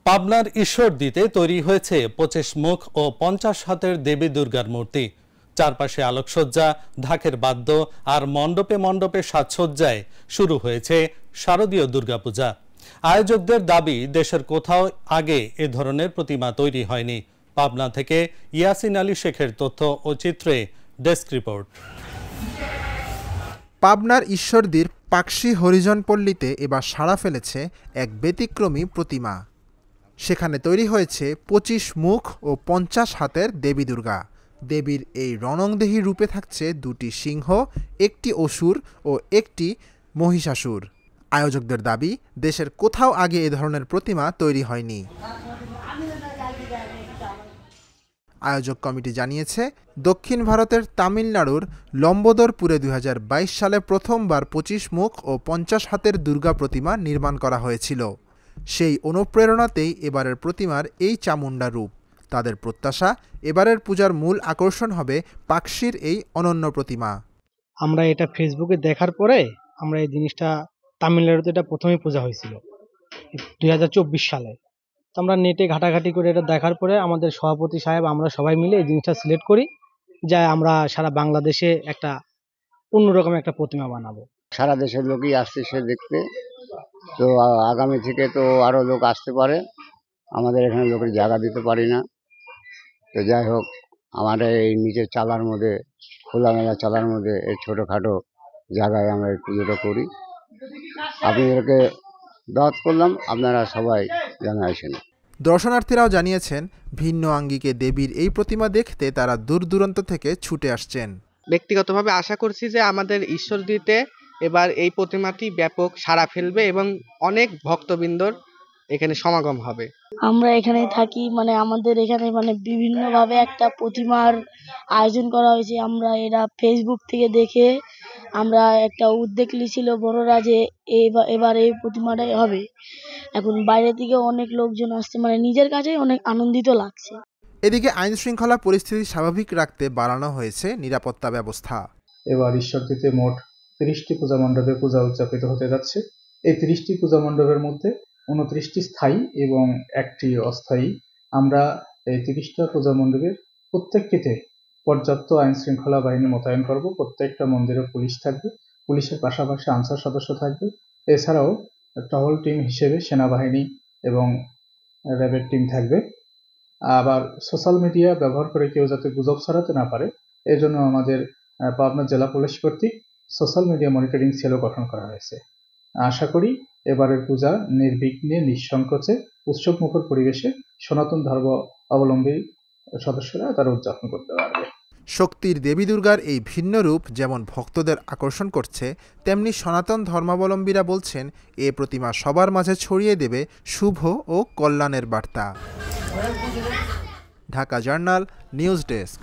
পাবনার ঈশ্বরদীতে তৈরি হয়েছে 25 মুখ ও 50 হাতের দেবী দুর্গার মূর্তি। চারপাশে আলোকসজ্জা, ঢাকের বাদ্য আর মণ্ডপে মণ্ডপে সাজসজ্জায় শুরু হয়েছে শারদীয় দুর্গাপূজা। আয়োজকদের দাবি, দেশের কোথাও আগে এ ধরনের প্রতিমা তৈরি হয়নি। পাবনা থেকে ইয়াসিন আলী শেখের তথ্য ও চিত্রে ডেস্ক রিপোর্ট। পাবনার ঈশ্বরদীর পাকশী হরিজন পল্লীতে এবার সাড়া ফেলেছে এক ব্যতিক্রমী প্রতিমা। সেখানে তৈরি হয়েছে 25 মুখ ও 50 হাতের দেবী দুর্গা। দেবীর এই রণংদেহী রূপে থাকছে দুটি সিংহ, একটি অসুর ও একটি মহিষাসুর। আয়োজকদের দাবি, দেশের কোথাও আগে এ ধরনের প্রতিমা তৈরি হয়নি। আয়োজক কমিটি জানিয়েছে, দক্ষিণ ভারতের তামিলনাড়ুর লম্বোদরপুরে 2022 সালে প্রথমবার 25 মুখ ও 50 হাতের দুর্গা প্রতিমা নির্মাণ করা হয়েছিল। সেই অনুপ্রেরণাতেই এবারের প্রতিমার এই চামুণ্ডা রূপ। তাদের প্রত্যাশা, এবারের পূজার মূল আকর্ষণ হবে পাকশীর এই অনন্য প্রতিমা। আমরা এটা ফেসবুকে দেখার পরে আমরা এই জিনিসটা, তামিলনাড়ুতে এটা প্রথমেই পূজা হয়েছিল 2024 সালে। তো আমরা নেটে ঘাটাঘাটি করে এটা দেখার পরে আমাদের সভাপতি সাহেব, আমরা সবাই মিলে এই জিনিসটা সিলেক্ট করি, যা আমরা সারা বাংলাদেশে একটা অন্যরকম একটা প্রতিমা বানাবো। সারা দেশের লোকই আসছে সে দেখতে, তো আগামী থেকে তো আরো লোক আসতে পারে। আমাদের এখানে লোকের জায়গা দিতে পারি না, তো যাই হোক, আমাদের এই নিচের চালার মধ্যে, খোলামেলা চালার মধ্যে এই ছোটোখাটো জায়গায় আমরা এই পুজোটা করি। আপনাদেরকে দাওয়াত করলাম, আপনারা সবাই জানাইছেন। দর্শনার্থীরাও জানিয়েছেন, ভিন্ন আঙ্গিকে দেবীর এই প্রতিমা দেখতে তারা দূর দূরান্ত থেকে ছুটে আসছেন। ব্যক্তিগতভাবে আশা করছি যে আমাদের ঈশ্বরদীতে এবার এই প্রতিমাটি ব্যাপক সাড়া ফেলবে এবং অনেক ভক্তবৃন্দর এখানে সমাগম হবে। আমরা এখানে থাকি, আমাদের এখানে বিভিন্নভাবে একটা প্রতিমার আয়োজন করা হয়েছে। আমরা এরা ফেসবুক থেকে দেখে আমরা একটা উদ্যোগ নিয়েছিল বড়রা যে এবার এই প্রতিমাটাই হবে। এখন বাইরে থেকে অনেক লোকজন আসছে, নিজের কাছে অনেক আনন্দিত লাগছে। এদিকে আইন শৃঙ্খলা পরিস্থিতি স্বাভাবিক রাখতে বাড়ানো হয়েছে নিরাপত্তা ব্যবস্থা। এবার ঈশ্বরদীতে মোট 30টি পূজা মণ্ডপে পূজা উদযাপিত হতে যাচ্ছে। এই 30টি পূজা মণ্ডপের মধ্যে 29টি স্থায়ী এবং 1টি অস্থায়ী। আমরা এই 30টা পূজা মণ্ডপের প্রত্যেকটিতে পর্যাপ্ত আইন শৃঙ্খলা বাহিনী মোতায়েন করব। প্রত্যেকটা মন্দিরে পুলিশ থাকবে, পুলিশের পাশাপাশি আনসার সদস্য থাকবে। এছাড়াও টহল টিম হিসেবে সেনাবাহিনী এবং র্যাবের টিম থাকবে। আবার সোশ্যাল মিডিয়া ব্যবহার করে কেউ যাতে গুজব ছড়াতে না পারে, এজন্য আমাদের পাবনা জেলা পুলিশ কর্তৃক সোশ্যাল মিডিয়া মনিটরিং সেলও গঠন করা হয়েছে। আশা করি এবারের পূজা নির্বিঘ্নে, নিঃসংকোচে, উৎসবমুখর পরিবেশে সনাতন ধর্ম অবলম্বী সদস্যরা তারা উদযাপন করতে পারবে। শক্তির দেবী দুর্গার এই ভিন্ন রূপ যেমন ভক্তদের আকর্ষণ করছে, তেমনি সনাতন ধর্মাবলম্বীরা বলছেন, এ প্রতিমা সবার মাঝে ছড়িয়ে দেবে শুভ ও কল্যাণের বার্তা। Dhaka journal, news desk.